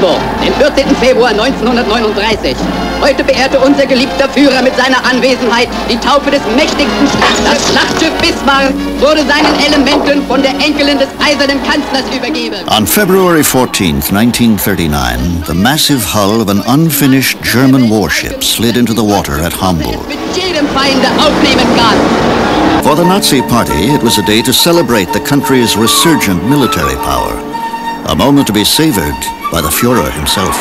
Hamburg, den 14. Februar 1939. Heute beehrte unser geliebter Führer mit seiner Anwesenheit die Taufe des mächtigsten Staates. Das Schlachtschiff Bismarck wurde seinen Elementen von der Enkelin des eisernen Kanzlers übergeben. On February 14th, 1939, the massive hull of an unfinished German warship slid into the water at Hamburg. Mit jedem Feinde aufnehmen kann. For the Nazi Party, it was a day to celebrate the country's resurgent military power. A moment to be savored by the Führer himself.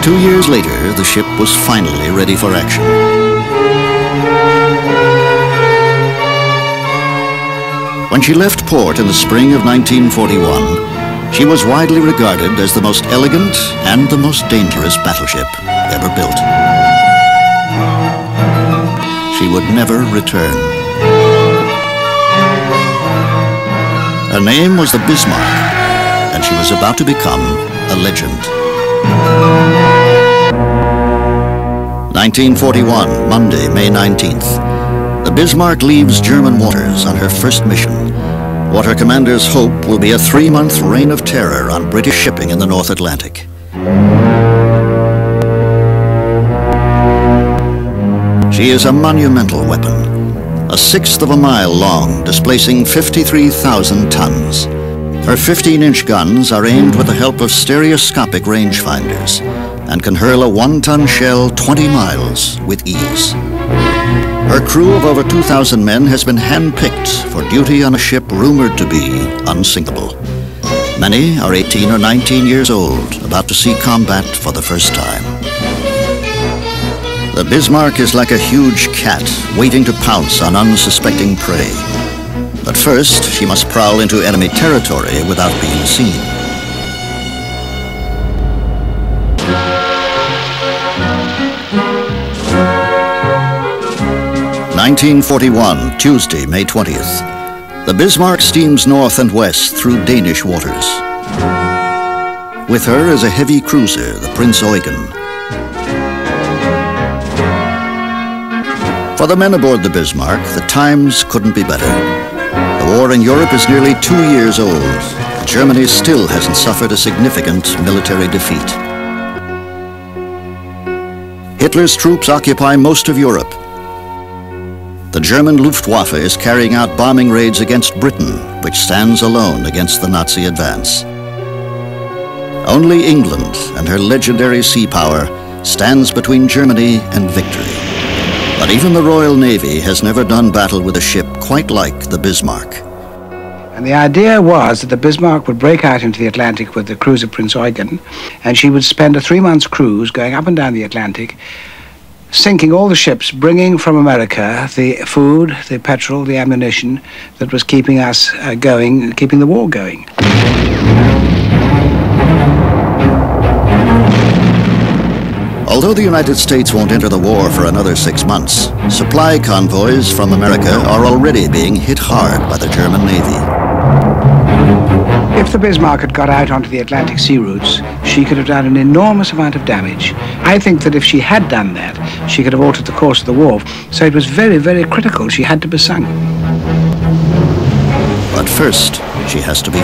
Two years later, the ship was finally ready for action. When she left port in the spring of 1941, she was widely regarded as the most elegant and the most dangerous battleship ever built. She would never return. Her name was the Bismarck, and she was about to become a legend. 1941, Monday, May 19th. The Bismarck leaves German waters on her first mission. What her commanders hope will be a 3-month reign of terror on British shipping in the North Atlantic. She is a monumental weapon, a 1/6 of a mile long, displacing 53,000 tons. Her 15-inch guns are aimed with the help of stereoscopic rangefinders and can hurl a 1-ton shell 20 miles with ease. Her crew of over 2,000 men has been hand-picked for duty on a ship rumored to be unsinkable. Many are 18 or 19 years old, about to see combat for the first time. The Bismarck is like a huge cat waiting to pounce on unsuspecting prey. But first, she must prowl into enemy territory without being seen. (1941), Tuesday, May 20th. The Bismarck steams north and west through Danish waters. With her is a heavy cruiser, the Prince Eugen. For the men aboard the Bismarck, the times couldn't be better. The war in Europe is nearly 2 years old. Germany still hasn't suffered a significant military defeat. Hitler's troops occupy most of Europe. The German Luftwaffe is carrying out bombing raids against Britain, which stands alone against the Nazi advance. Only England and her legendary sea power stands between Germany and victory. But even the Royal Navy has never done battle with a ship quite like the Bismarck. And the idea was that the Bismarck would break out into the Atlantic with the cruiser Prince Eugen, and she would spend a 3-month cruise going up and down the Atlantic, sinking all the ships, bringing from America the food, the petrol, the ammunition that was keeping us going, keeping the war going. Although the United States won't enter the war for another 6 months, supply convoys from America are already being hit hard by the German Navy. If the Bismarck had got out onto the Atlantic sea routes, she could have done an enormous amount of damage. I think that if she had done that, she could have altered the course of the war. So it was very, very critical. She had to be sunk. But first, she has to be